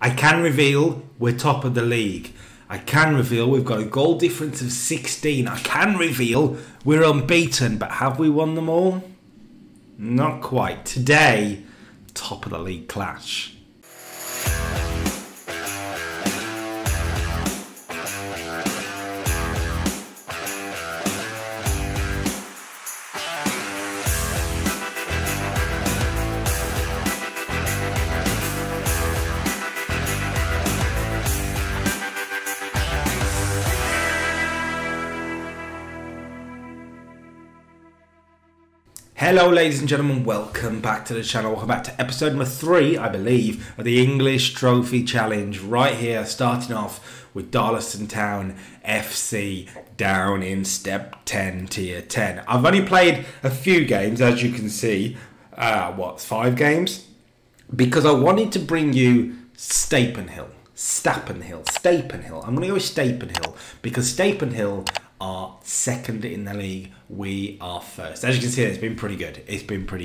I can reveal we're top of the league. I can reveal we've got a goal difference of 16. I can reveal we're unbeaten. But have we won them all? Not quite. Today, top of the league clash. Hello ladies and gentlemen, welcome back to the channel. Welcome back to episode number 3, I believe, of the English Trophy Challenge. Right here, starting off with Darlaston Town FC down in Step 10, Tier 10. I've only played a few games, as you can see. 5 games? Because I wanted to bring you Stapenhill. I'm going to go with Stapenhill because Stapenhill are second in the league. We are first. As you can see, it's been pretty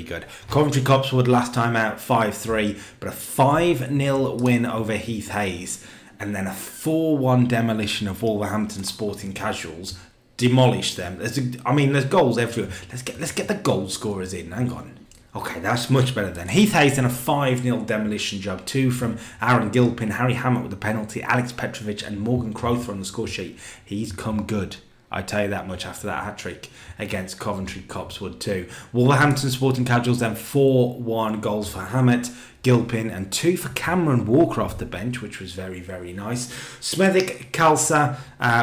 good. Coventry Copsewood last time out 5-3, but a 5-0 win over Heath Hayes, and then a 4-1 demolition of Wolverhampton Sporting Casuals. Demolished them. There's goals everywhere. Let's get the goal scorers in. Hang on. Okay, that's much better then. Heath Hayes then a 5-0 demolition job. 2 from Aaron Gilpin, Harry Hammett with the penalty, Alex Petrovic and Morgan Crowther on the score sheet. He's come good. I tell you that much after that hat-trick against Coventry Copsewood 2. Wolverhampton Sporting Casuals then 4-1 goals for Hammett, Gilpin and 2 for Cameron Walker off the bench, which was very, very nice. Smethwick, Khalsa,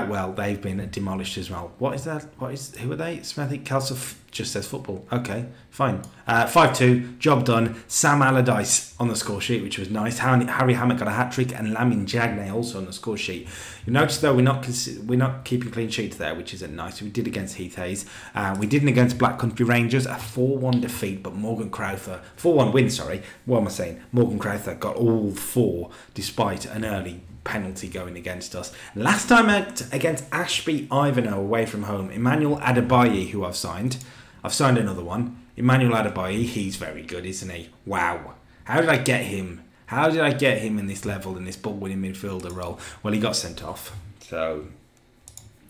well, they've been demolished as well. Who are they? Smethwick, Khalsa, just says football. Okay, fine. 5-2, job done. Sam Allardyce on the score sheet, which was nice. Harry Hammett got a hat-trick and Lamin Jagney also on the score sheet. You notice though we're not keeping clean sheets there, which isn't nice. We did against Heath Hayes. We didn't against Black Country Rangers, a 4-1 defeat, but Morgan Crowther, 4-1 win, sorry. What am I saying? Morgan Crowther got all 4 despite an early penalty going against us. Last time out against Ashby Ivanhoe away from home, Emmanuel Adebayi, who I've signed another one. Emmanuel Adebayi, he's very good, isn't he? Wow. How did I get him? How did I get him in this level, in this ball-winning midfielder role? Well, he got sent off, so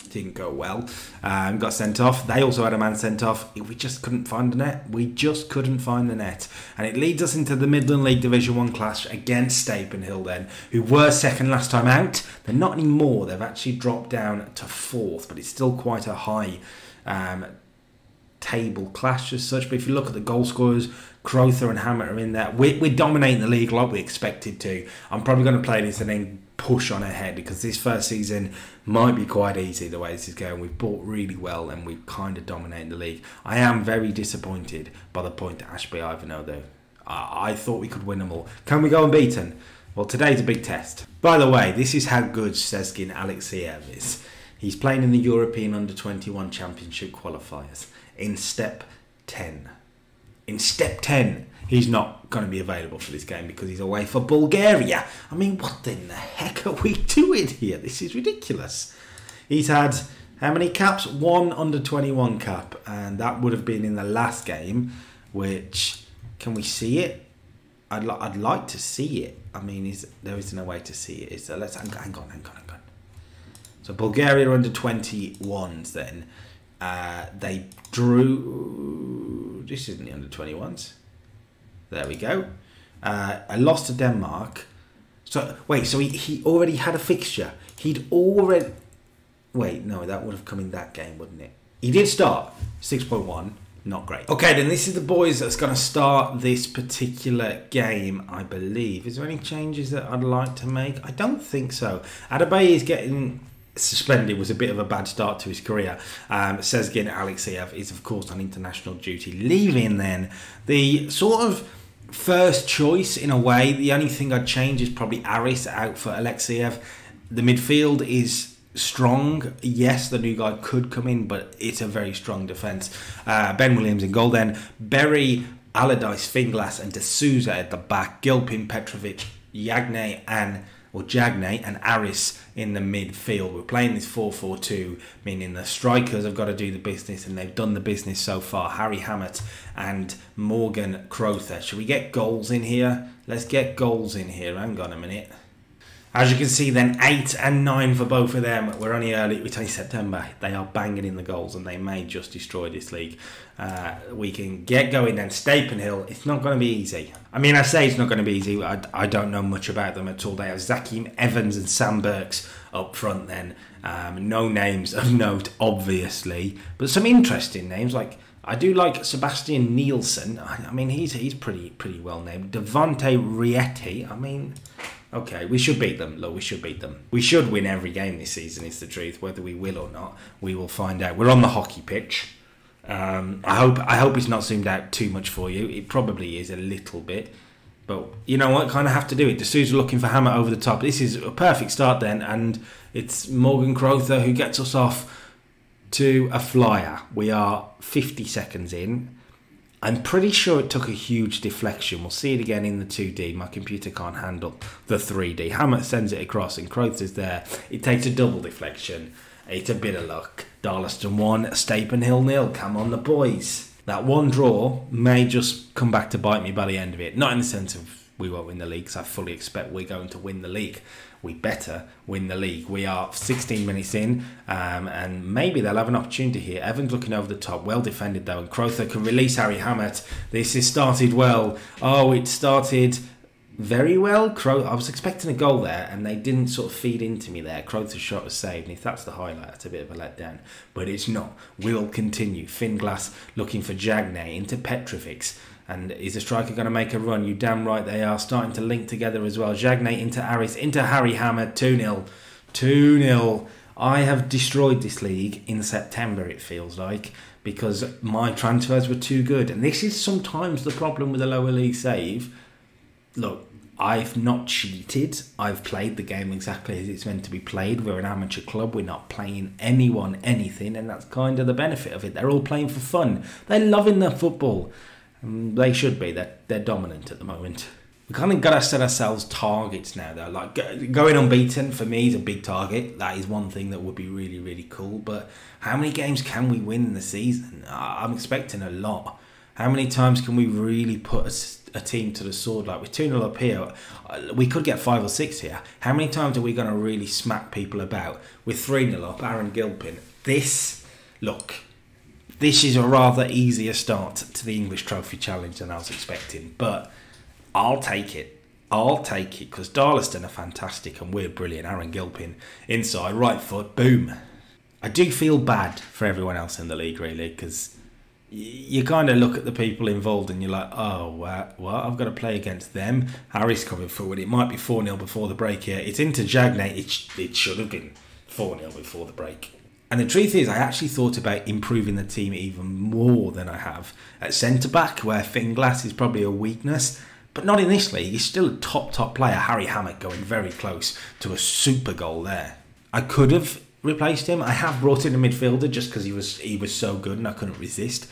didn't go well. Got sent off. They also had a man sent off. We just couldn't find the net. And it leads us into the Midland League Division 1 clash against Stapenhill then, who were second last time out. They're not anymore. They've actually dropped down to 4th, but it's still quite a high table clash as such. But if you look at the goal scorers, Crowther and Hammett are in there. We're dominating the league like we expected to. I'm probably going to play this and then push on ahead because this first season might be quite easy the way this is going. We've bought really well and we've kind of dominated the league. I am very disappointed by the point at Ashby Ivanhoe though. I thought we could win them all. Can we go unbeaten? Well, today's a big test. By the way, this is how good Zizou Alexiev is. He's playing in the European Under-21 Championship qualifiers in Step 10. In Step 10, he's not going to be available for this game because he's away for Bulgaria. I mean, what in the heck are we doing here? This is ridiculous. He's had how many caps? 1 Under-21 cap, and that would have been in the last game, which, can we see it? I'd like to see it. I mean, there isn't a way to see it. So let's hang on. So Bulgaria Under-21s then. They drew. This isn't the Under-21s. There we go. I lost to Denmark. So wait, so he already had a fixture. He'd already. Wait, no, that would have come in that game, wouldn't it? He did start 6.1. Not great. Okay, then this is the boys that's going to start this particular game, I believe. Is there any changes that I'd like to make? I don't think so. Adebayo is getting suspended. Was a bit of a bad start to his career. Zizou Alexiev is, of course, on international duty. Leaving then the sort of first choice in a way. The only thing I'd change is probably Aris out for Alexiev. The midfield is strong. Yes, the new guy could come in, but it's a very strong defence. Ben Williams in goal then. Berry, Allardyce, Finglas and D'Souza at the back. Gilpin, Petrovic, Jagney and Aris in the midfield. We're playing this 4-4-2, meaning the strikers have got to do the business, and they've done the business so far. Harry Hammett and Morgan Crowther. Should we get goals in here? Let's get goals in here. Hang on a minute. As you can see then, 8 and 9 for both of them. We're only September. They are banging in the goals and they may just destroy this league. We can get going then. Stapenhill, it's not going to be easy. I mean, I say it's not going to be easy. I don't know much about them at all. They have Zakim Evans and Sam Burks up front then. No names of note, obviously. But some interesting names. Like, I do like Sebastian Nielsen. I mean, he's pretty well named. Devonte Rieti. I mean... Okay, we should beat them. Look, we should beat them. We should win every game this season, is the truth. Whether we will or not, we will find out. We're on the hockey pitch. I hope it's not zoomed out too much for you. It probably is a little bit. But you know what? Kind of have to do it. The Suits are looking for hammer over the top. This is a perfect start then. And it's Morgan Crowther who gets us off to a flyer. We are 50 seconds in. I'm pretty sure it took a huge deflection. We'll see it again in the 2D. My computer can't handle the 3D. Hammett sends it across and Crowther's there. It takes a double deflection. It's a bit of luck. Darlaston 1, Stapenhill 0. Come on, the boys. That one draw may just come back to bite me by the end of it. Not in the sense of we won't win the league, because I fully expect we're going to win the league. We better win the league. We are 16 minutes in, and maybe they'll have an opportunity here. Evans looking over the top, well defended though, and Crowther can release Harry Hammett. This has started well. Oh, it started very well. I was expecting a goal there, and they didn't sort of feed into me there. Crowther's shot was saved, and if that's the highlight, that's a bit of a letdown. But it's not. We'll continue. Finglass looking for Jagney into Petrovic. And is the striker going to make a run? You damn right they are. Starting to link together as well. Jagney into Aris, into Harry Hammett. 2-0. 2-0. I have destroyed this league in September, it feels like, because my transfers were too good. And this is sometimes the problem with a lower league save. Look, I've not cheated. I've played the game exactly as it's meant to be played. We're an amateur club. We're not playing anyone anything. And that's kind of the benefit of it. They're all playing for fun. They're loving their football. They should be. They're dominant at the moment. We kind of got to set ourselves targets now, though. Like going unbeaten for me is a big target. That is one thing that would be really, really cool. But how many games can we win in the season? I'm expecting a lot. How many times can we really put a team to the sword? Like with 2-0 up here, we could get 5 or 6 here. How many times are we going to really smack people about? With 3-0 up, Aaron Gilpin. This is a rather easier start to the English Trophy Challenge than I was expecting. But I'll take it. I'll take it because Darlaston are fantastic and we're brilliant. Aaron Gilpin inside, right foot, boom. I do feel bad for everyone else in the league, really, because you kind of look at the people involved and you're like, oh, what? I've got to play against them. Harry's coming forward. It might be 4-0 before the break here. It's into Jagney. It should have been 4-0 before the break. And the truth is, I actually thought about improving the team even more than I have. At centre-back, where Finglass is probably a weakness, but not in this league. He's still a top player. Harry Hammett going very close to a super goal there. I could have replaced him. I have brought in a midfielder just because he was so good and I couldn't resist.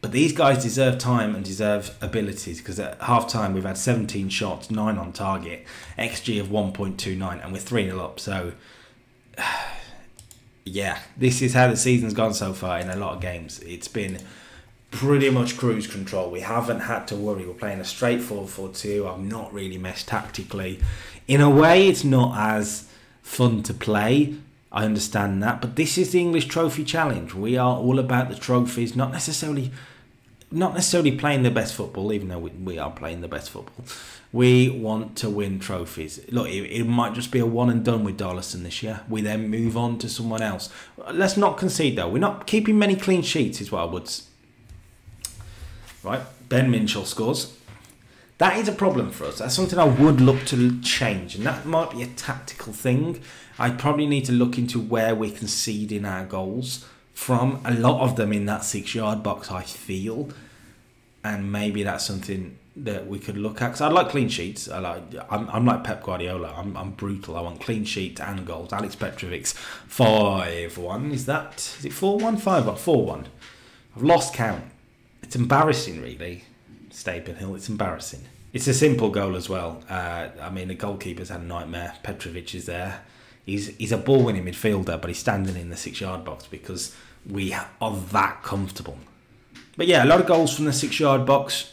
But these guys deserve time and deserve abilities, because at half-time we've had 17 shots, 9 on target, XG of 1.29, and we're 3-0 up. So... yeah, this is how the season's gone so far in a lot of games. It's been pretty much cruise control. We haven't had to worry. We're playing a straight 4-4-2. I've not really messed tactically. In a way, it's not as fun to play. I understand that. But this is the English Trophy Challenge. We are all about the trophies, not necessarily playing the best football, even though we are playing the best football. We want to win trophies. Look, it might just be a one and done with Darlaston this year. We then move on to someone else. Let's not concede, though. We're not keeping many clean sheets, is what I would... Right, Ben Minshall scores. That is a problem for us. That's something I would look to change, and that might be a tactical thing. I probably need to look into where we're conceding our goals from. A lot of them in that 6-yard box, I feel. And maybe that's something that we could look at, because I like clean sheets. I'm like Pep Guardiola. I'm brutal. I want clean sheets and goals. Alex Petrovic 5-1. Is it 4-1? 5-1? 4-1. I've lost count. It's embarrassing, really. Stapenhill. It's embarrassing. It's a simple goal as well. I mean, the goalkeeper's had a nightmare. Petrovic is there. He's a ball-winning midfielder, but he's standing in the 6-yard box because we are that comfortable. But yeah, a lot of goals from the 6-yard box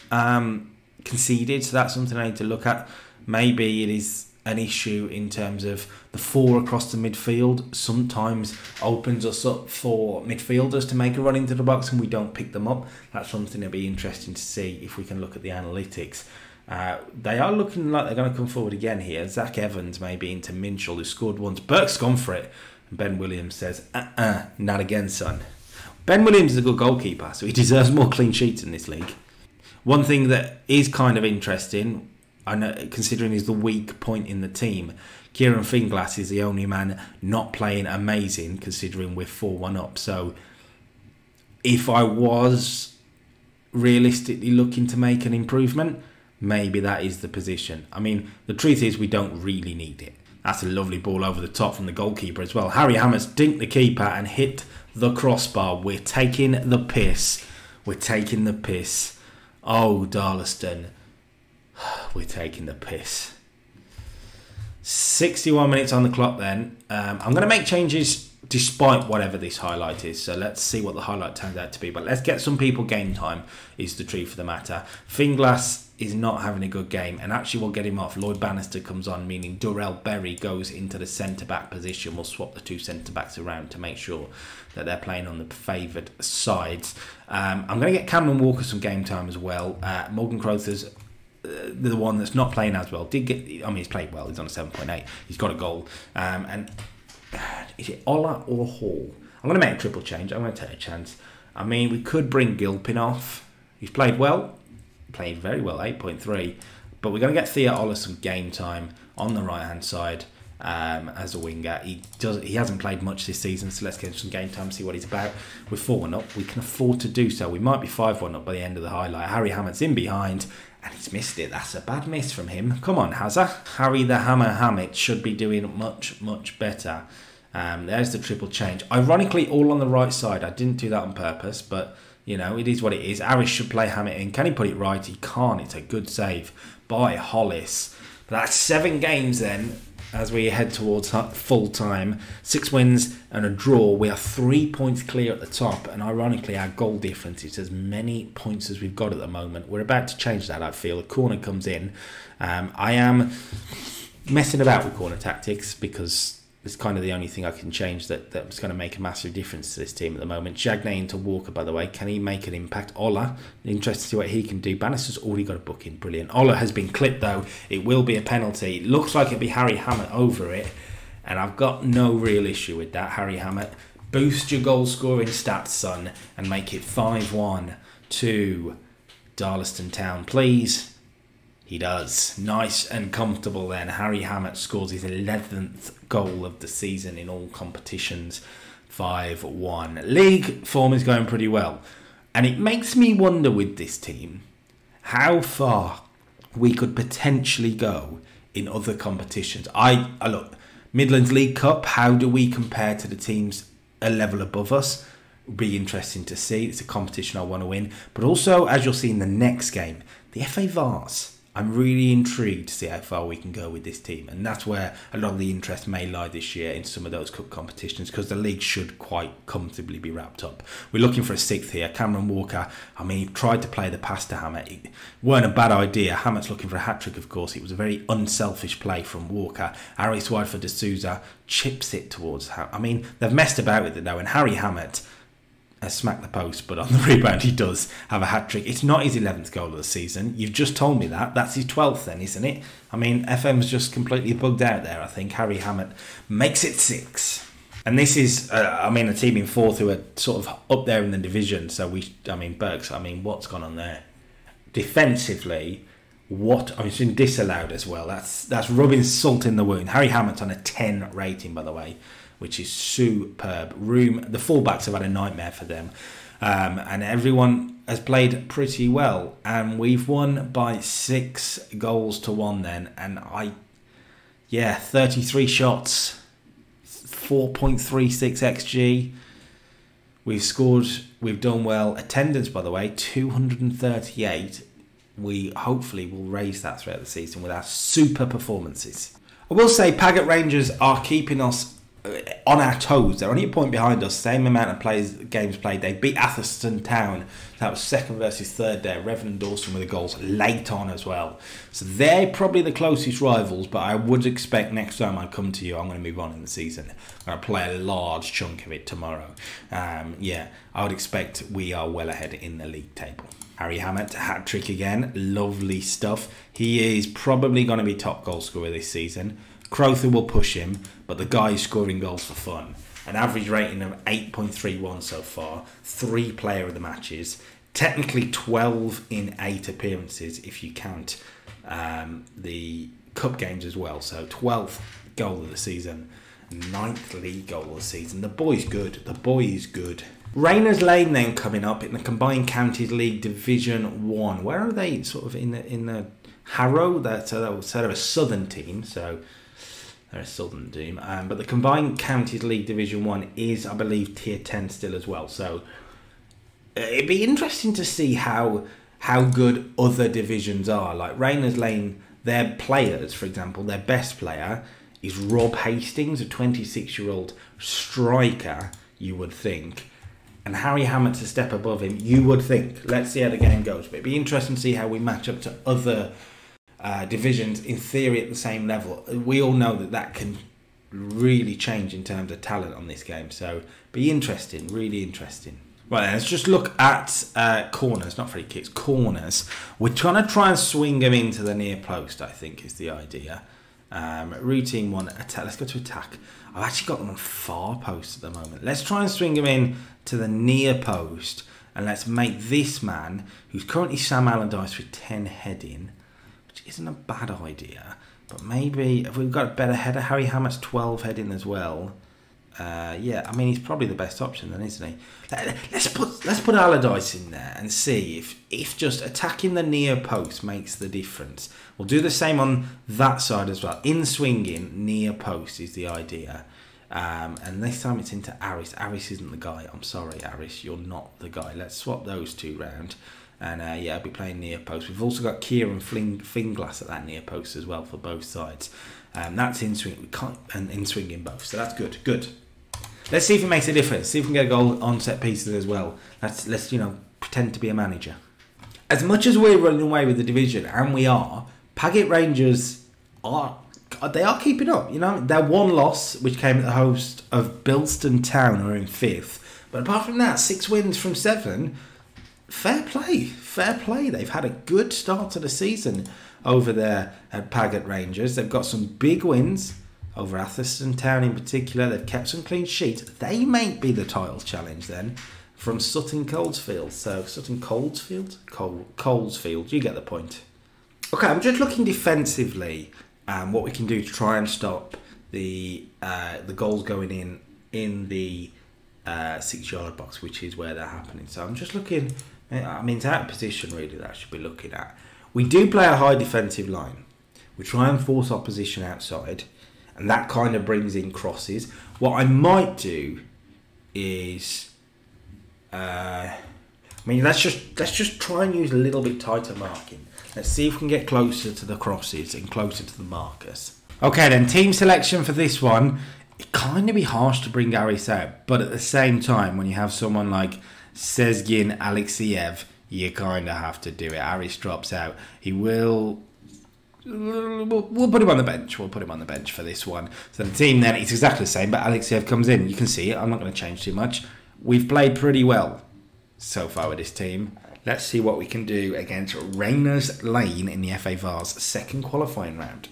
conceded, so that's something I need to look at. Maybe it is an issue in terms of the four across the midfield sometimes opens us up for midfielders to make a run into the box and we don't pick them up. That's something that'll be interesting to see if we can look at the analytics. They are looking like they're going to come forward again here. Zach Evans maybe into Minchell, who scored once. Burke's gone for it. And Ben Williams says, not again, son. Ben Williams is a good goalkeeper, so he deserves more clean sheets in this league. One thing that is kind of interesting, I know, considering he's the weak point in the team, Kieran Finglass is the only man not playing amazing, considering we're 4-1 up. So if I was realistically looking to make an improvement, maybe that is the position. I mean, the truth is we don't really need it. That's a lovely ball over the top from the goalkeeper as well. Harry Hammett's dinked the keeper and hit the crossbar. We're taking the piss. We're taking the piss. Oh, Darlaston. We're taking the piss. 61 minutes on the clock then. I'm going to make changes despite whatever this highlight is. So let's see what the highlight turns out to be. But let's get some people game time is the truth of the matter. Finglass is not having a good game. And actually we'll get him off. Lloyd Bannister comes on, meaning Durrell Berry goes into the centre-back position. We'll swap the two centre-backs around to make sure that they're playing on the favoured sides. I'm going to get Cameron Walker some game time as well. Morgan Crowther's the one that's not playing as well. He's played well. He's on a 7.8. He's got a goal. And is it Ola or Hall? I'm going to make a triple change. I'm going to take a chance. I mean, we could bring Gilpin off. He's played well. Played very well, 8.3. But we're going to get Thea Ola some game time on the right-hand side as a winger. He hasn't played much this season, so let's get him some game time, see what he's about. We're 4-1 up. We can afford to do so. We might be 5-1 up by the end of the highlight. Harry Hammett's in behind. And he's missed it. That's a bad miss from him. Come on, Hazza. Harry the Hammer Hammett should be doing much, much better. There's the triple change. Ironically, all on the right side. I didn't do that on purpose, but, you know, it is what it is. Arish should play Hammett in. Can he put it right? He can't. It's a good save by Hollis. But that's 7 games then, as we head towards full time. 6 wins and a draw. We are 3 points clear at the top, and ironically our goal difference is as many points as we've got at the moment. We're about to change that, I feel. A corner comes in. I am messing about with corner tactics because it's kind of the only thing I can change that's going to make a massive difference to this team at the moment. Jagney into Walker, by the way. Can he make an impact? Ola, interested to see what he can do. Bannister's already got a booking. Brilliant. Ola has been clipped, though. It will be a penalty. It looks like it'll be Harry Hammett over it. And I've got no real issue with that. Harry Hammett, boost your goal scoring stats, son, and make it 5-1 to Darlaston Town, please. He does. Nice and comfortable then. Harry Hammett scores his 11th goal of the season in all competitions. 5-1. League form is going pretty well. And it makes me wonder with this team how far we could potentially go in other competitions. I look, Midlands League Cup, how do we compare to the teams a level above us? It'll be interesting to see. It's a competition I want to win. But also, as you'll see in the next game, the FA Vars. I'm really intrigued to see how far we can go with this team, and that's where a lot of the interest may lie this year in some of those cup competitions, because the league should quite comfortably be wrapped up. We're looking for a 6th here. Cameron Walker, I mean, he tried to play the pass to Hammett. It weren't a bad idea. Hammett's looking for a hat-trick, of course. It was a very unselfish play from Walker. Harry's wide for D'Souza, chips it towards Hammett. I mean, they've messed about with it now, and Harry Hammett has smacked the post, but on the rebound he does have a hat-trick. It's not his 11th goal of the season. You've just told me that. That's his 12th then, isn't it? I mean, FM's just completely bugged out there, I think. Harry Hammett makes it 6. And this is, a team in 4th who are sort of up there in the division. So, Burks, what's gone on there? Defensively, it's been disallowed as well. That's rubbing salt in the wound. Harry Hammett's on a 10 rating, by the way, which is superb. The fullbacks have had a nightmare for them. And everyone has played pretty well. And we've won by 6 goals to 1 then. And 33 shots, 4.36 XG. We've scored, we've done well. Attendance, by the way, 238. We hopefully will raise that throughout the season with our super performances. I will say Paget Rangers are keeping us on our toes. They're only a point behind us, same amount of games played. They beat Atherstone Town. That was second versus third there. Reverend Dawson with the goals late on as well. So they're probably the closest rivals, but I would expect next time I come to you, I'm going to move on in the season. I'm going to play a large chunk of it tomorrow. Yeah, I would expect we are well ahead in the league table. Harry Hammett, hat-trick again. Lovely stuff. He is probably going to be top goal scorer this season. Crowther will push him, but the guy is scoring goals for fun. An average rating of 8.31 so far. 3 player of the matches. Technically 12 in 8 appearances if you count the cup games as well. So 12th goal of the season. 9th league goal of the season. The boy's good. The boy is good. Rayners Lane then coming up in the Combined Counties League Division 1. Where are they? Sort of in the Harrow. They're a southern team, so they're a southern team. But the Combined Counties League Division 1 is, I believe, Tier 10 still as well. So it'd be interesting to see how good other divisions are. Like Rayners Lane, their players, for example, their best player is Rob Hastings, a 26-year-old striker, you would think. And Harry Hammett's a step above him, you would think. Let's see how the game goes. But it'd be interesting to see how we match up to other divisions, in theory, at the same level. We all know that can really change in terms of talent on this game. So, be interesting, really interesting. Right, then, let's just look at corners, not free kicks, corners. We're trying to try and swing them into the near post, I think, is the idea. Routine 1, attack. Let's go to attack. I've actually got them on far post at the moment. Let's try and swing them in to the near post, and let's make this man, who's currently Sam Allardyce with 10 heading, which isn't a bad idea, but maybe if we've got a better header, Harry Hammett's 12 heading as well. Yeah, I mean, he's probably the best option then, isn't he? Let's put Allardyce in there and see if just attacking the near post makes the difference. We'll do the same on that side as well. In swinging, near post is the idea. And this time it's into Aris. Aris isn't the guy. I'm sorry, Aris, you're not the guy. Let's swap those two round. And yeah, I'll be playing near post. We've also got Kieran Finglass at that near post as well for both sides. That's in swing. We can't and in swinging both. So that's good. Good. Let's see if it makes a difference. See if we can get a goal on set pieces as well. Let's pretend to be a manager. As much as we're running away with the division, and we are, Paget Rangers are keeping up. You know, their one loss, which came at the host of Bilston Town, who are in 5th. But apart from that, 6 wins from 7. Fair play, fair play. They've had a good start to the season over there at Paget Rangers. They've got some big wins over Atherstone Town in particular. They've kept some clean sheets. They may be the title challenge then from Sutton Coldfield. So Sutton Coldfield? Coldfield, you get the point. Okay, I'm just looking defensively what we can do to try and stop the goals going in the 6-yard box, which is where they're happening. So I'm just looking. I mean, it's out of position really that I should be looking at. We do play a high defensive line. We try and force opposition outside, and that kind of brings in crosses. What I might do is, let's just try and use a little bit tighter marking. Let's see if we can get closer to the crosses and closer to the markers. Okay, then team selection for this one. It kind of be harsh to bring Aris out, but at the same time, when you have someone like Sezgin Alexiev, you kind of have to do it. Aris drops out. We'll put him on the bench. We'll put him on the bench for this one. So the team then, it's exactly the same, but Alexiev comes in. You can see it. I'm not going to change too much. We've played pretty well so far with this team. Let's see what we can do against Rayners Lane in the FA Vars second qualifying round.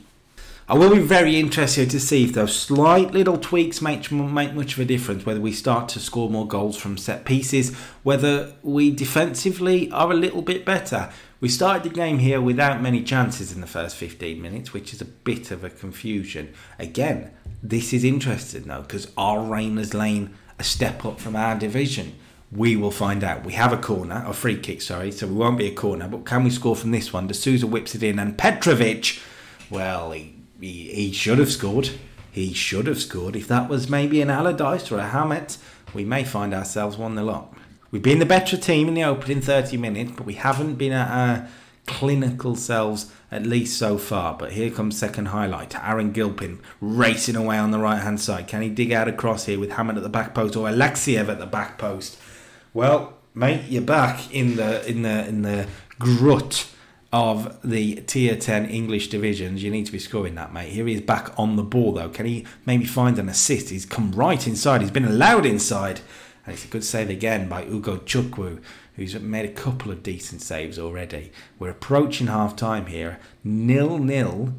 I will be very interested to see if those slight little tweaks make much of a difference, whether we start to score more goals from set pieces, whether we defensively are a little bit better. We started the game here without many chances in the first 15 minutes, which is a bit of a confusion. Again, this is interesting though, because are Rayners Lane a step up from our division? We will find out. We have a free kick, so we won't be a corner, but can we score from this one? D'Souza whips it in, and Petrovic, well, he should have scored. He should have scored. If that was maybe an Allardyce or a Hammett, we may find ourselves 1-0 up. We've been the better team in the opening 30 minutes, but we haven't been at our clinical selves, at least so far. But here comes second highlight. Aaron Gilpin racing away on the right hand side. Can he dig out a cross here with Hammond at the back post or Alexiev at the back post? Well, mate, you're back in the grut of the tier 10 English divisions. You need to be scoring that, mate. Here he is back on the ball though. Can he maybe find an assist? He's come right inside. He's been allowed inside. And it's a good save again by Ugo Chukwu, who's made a couple of decent saves already. We're approaching half-time here. 0-0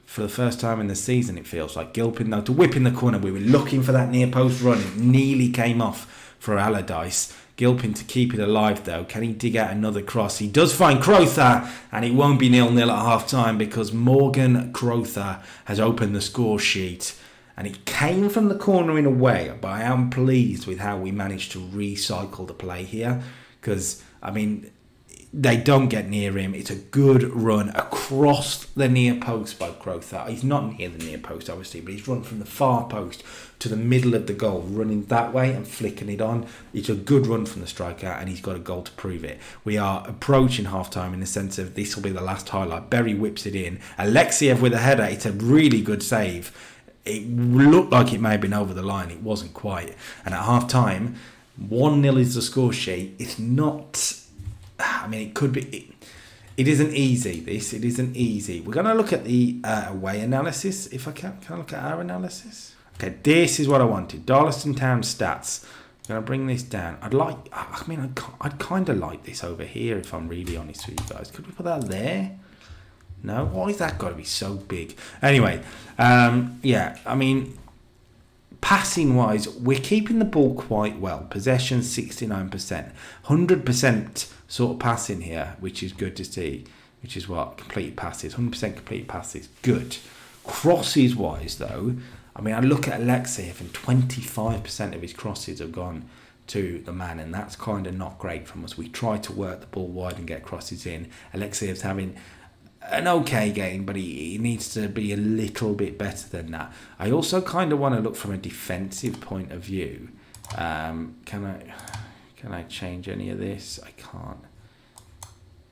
for the first time in the season, it feels like. Gilpin, though, to whip in the corner. We were looking for that near-post run. It nearly came off for Allardyce. Gilpin to keep it alive, though. Can he dig out another cross? He does find Crowther, and it won't be 0-0 at half-time because Morgan Crowther has opened the score sheet. And it came from the corner in a way, but I am pleased with how we managed to recycle the play here. Because, I mean, they don't get near him. It's a good run across the near post by Crowther. He's not near the near post, obviously, but he's run from the far post to the middle of the goal, running that way and flicking it on. It's a good run from the striker, and he's got a goal to prove it. We are approaching half-time in the sense of this will be the last highlight. Berry whips it in. Alexiev with a header. It's a really good save. It looked like it may have been over the line. It wasn't quite. And at half-time, 1-0 is the score sheet. It's not... I mean, it could be... It isn't easy, this. It isn't easy. We're going to look at the away analysis, if I can. Can I look at our analysis? Okay, this is what I wanted. Darlaston Town stats. I'm going to bring this down. I'd kind of like this over here, if I'm really honest with you guys. Could we put that there? No? Why is that got to be so big? Anyway, yeah, I mean, passing-wise, we're keeping the ball quite well. Possession, 69%. 100% sort of passing here, which is good to see. Which is what? Complete passes. 100% complete passes. Good. Crosses-wise, though, I mean, I look at Alexiev and 25% of his crosses have gone to the man, and that's kind of not great from us. We try to work the ball wide and get crosses in. Alexiev's having an okay game, but he needs to be a little bit better than that. I also kind of want to look from a defensive point of view. Can I change any of this? I can't.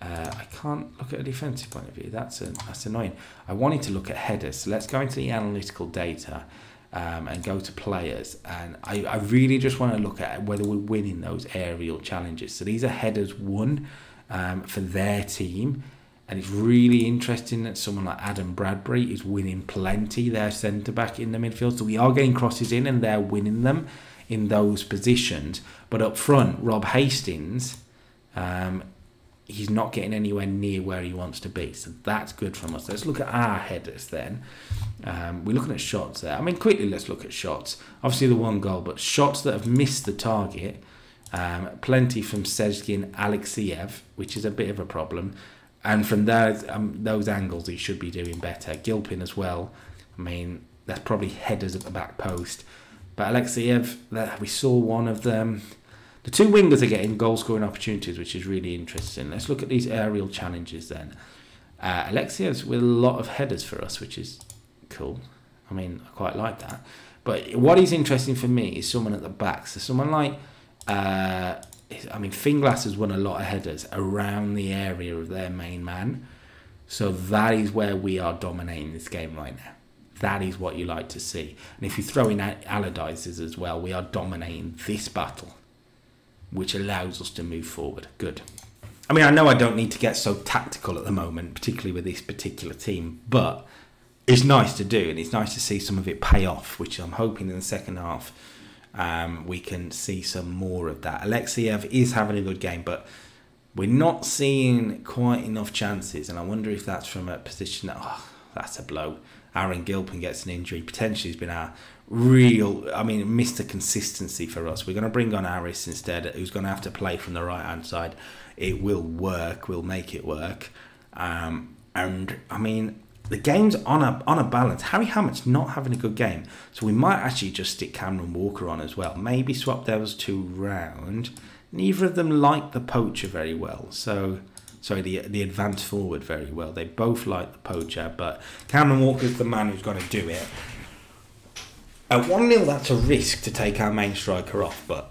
I can't look at a defensive point of view. That's annoying. I wanted to look at headers. So let's go into the analytical data and go to players. And I really just want to look at whether we're winning those aerial challenges. So these are headers won for their team. And it's really interesting that someone like Adam Bradbury is winning plenty, their centre-back in the midfield. So we are getting crosses in and they're winning them in those positions. But up front, Rob Hastings, he's not getting anywhere near where he wants to be. So that's good from us. Let's look at our headers then. We're looking at shots there. I mean, quickly, let's look at shots. Obviously the one goal, but shots that have missed the target. Plenty from Sezgin Alexiev, which is a bit of a problem. And from those angles, he should be doing better. Gilpin as well. I mean, that's probably headers at the back post. But Alexiev, we saw one of them. The two wingers are getting goal-scoring opportunities, which is really interesting. Let's look at these aerial challenges then. Alexiev's with a lot of headers for us, which is cool. I mean, I quite like that. But what is interesting for me is someone at the back. So someone like... Finglass has won a lot of headers around the area of their main man. So that is where we are dominating this game right now. That is what you like to see. And if you throw in Allardyce's as well, we are dominating this battle, which allows us to move forward. Good. I mean, I know I don't need to get so tactical at the moment, particularly with this particular team, but it's nice to do, and it's nice to see some of it pay off, which I'm hoping in the second half we can see some more of that. Alexiev is having a good game, but we're not seeing quite enough chances, and I wonder if that's from a position that, that's a blow. Aaron Gilpin gets an injury. Potentially has been our Mr. Consistency for us. We're going to bring on Aris instead, who's going to have to play from the right-hand side. It will work. We'll make it work. The game's on a balance. Harry Hammett's not having a good game, so we might actually just stick Cameron Walker on as well. Maybe swap those two round. Neither of them like the poacher very well. The advanced forward very well. They both like the poacher, but Cameron Walker's the man who's going to do it. At 1-0, that's a risk to take our main striker off, but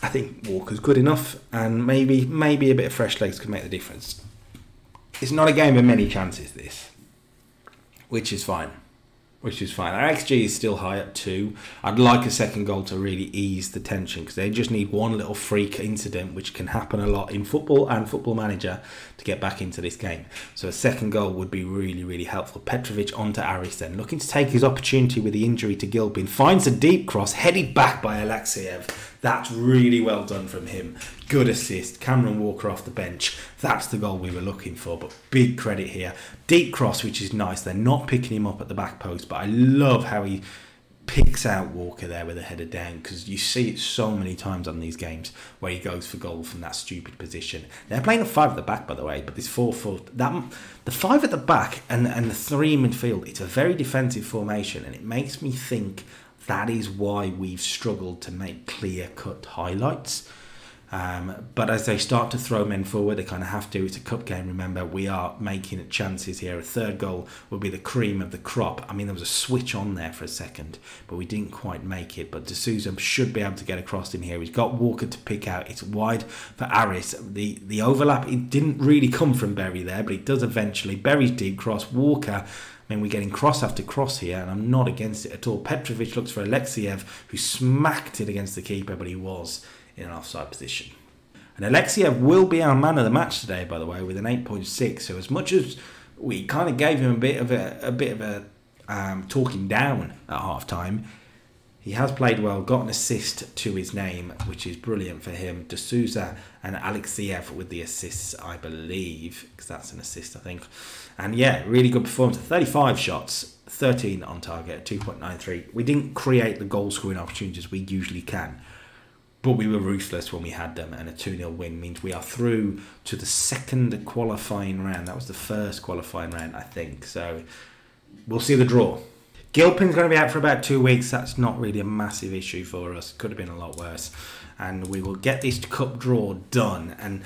I think Walker's good enough, and maybe a bit of fresh legs could make the difference. It's not a game of many chances, this, which is fine. Our XG is still high at 2. I'd like a second goal to really ease the tension, because they just need one little freak incident, which can happen a lot in football and Football Manager, to get back into this game. So a second goal would be really, really helpful. Petrovic onto Aris then, looking to take his opportunity with the injury to Gilpin. Finds a deep cross, headed back by Alexiev. That's really well done from him. Good assist. Cameron Walker off the bench. That's the goal we were looking for, but big credit here. Deep cross, which is nice. They're not picking him up at the back post, but I love how he picks out Walker there with a header down, because you see it so many times on these games where he goes for goal from that stupid position. They're playing a 5 at the back, by the way, but this 4-4, the 5 at the back and the 3 in midfield, it's a very defensive formation, and it makes me think that is why we've struggled to make clear-cut highlights. But as they start to throw men forward, they kind of have to. It's a cup game, remember. We are making chances here. A third goal will be the cream of the crop. I mean, there was a switch on there for a second, but we didn't quite make it. But D'Souza should be able to get across in here. He's got Walker to pick out. It's wide for Aris. The overlap, it didn't really come from Berry there, but it does eventually. Berry's deep cross. Walker, I mean, we're getting cross after cross here, and I'm not against it at all. Petrovic looks for Alexiev, who smacked it against the keeper, but he was in an offside position. And Alexiev will be our man of the match today, by the way, with an 8.6. So as much as we kind of gave him a bit of a talking down at half time, he has played well, got an assist to his name, which is brilliant for him. D'Souza and Alexiev with the assists, I believe, because that's an assist, I think. And yeah, really good performance. 35 shots, 13 on target, 2.93. We didn't create the goal scoring opportunities we usually can, but we were ruthless when we had them, and a 2-0 win means we are through to the second qualifying round. That was the first qualifying round, I think. So we'll see the draw. Gilpin's going to be out for about 2 weeks. That's not really a massive issue for us. Could have been a lot worse. And we will get this cup draw done. And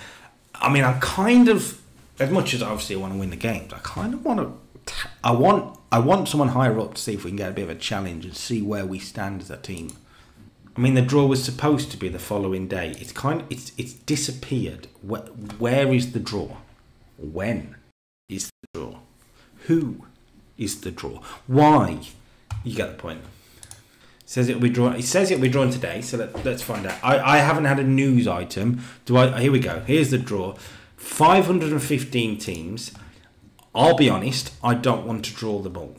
I mean, I kind of, as much as obviously I want to win the games, I kind of want to, I want someone higher up to see if we can get a bit of a challenge and see where we stand as a team. I mean, the draw was supposed to be the following day. It's disappeared. Where is the draw? When is the draw? Who is the draw? Why? You get the point. It says it'll be drawn. It says it'll be drawn today. So let's find out. I haven't had a news item. Here we go. Here's the draw. 515 teams. I'll be honest. I don't want to draw them all.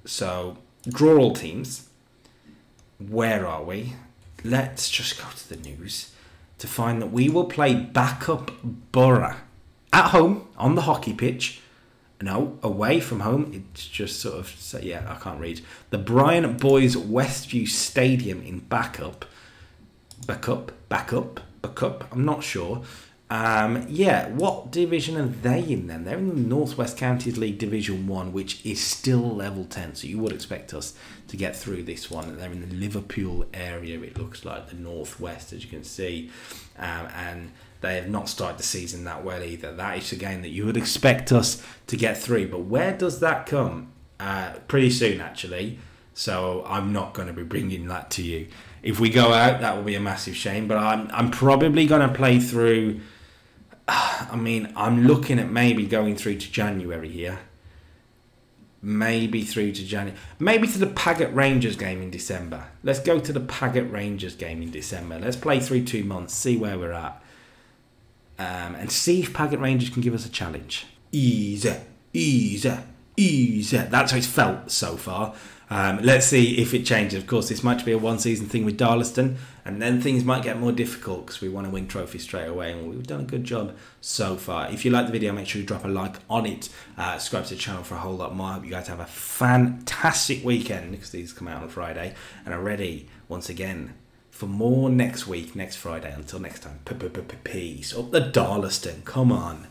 So draw all teams. Where are we? Let's just go to the news to find that we will play backup Borough at home on the hockey pitch. No, away from home. It's just sort of, yeah, I can't read. The Bryant Boys Westview Stadium in Backup. I'm not sure. Yeah, what division are they in then? They're in the North West Counties League Division 1, which is still level 10. So you would expect us to get through this one. They're in the Liverpool area, it looks like, the North West, as you can see. And they have not started the season that well either. That is a game that you would expect us to get through. But where does that come? Pretty soon, actually. So I'm not going to be bringing that to you. If we go out, that will be a massive shame. But I'm probably going to play through... I mean, I'm looking at maybe going through to January here. Maybe through to January. Maybe to the Paget Rangers game in December. Let's go to the Paget Rangers game in December. Let's play through 2 months, see where we're at. And see if Paget Rangers can give us a challenge. Easy. That's how it's felt so far. Let's see if it changes. Of course, this might be a one-season thing with Darlaston, and then things might get more difficult because we want to win trophies straight away, and we've done a good job so far. If you like the video, make sure you drop a like on it. Subscribe to the channel for a whole lot more. I hope you guys have a fantastic weekend, because these come out on Friday, and are ready, once again, for more next week, next Friday. Until next time, peace. Up the Darlaston, come on.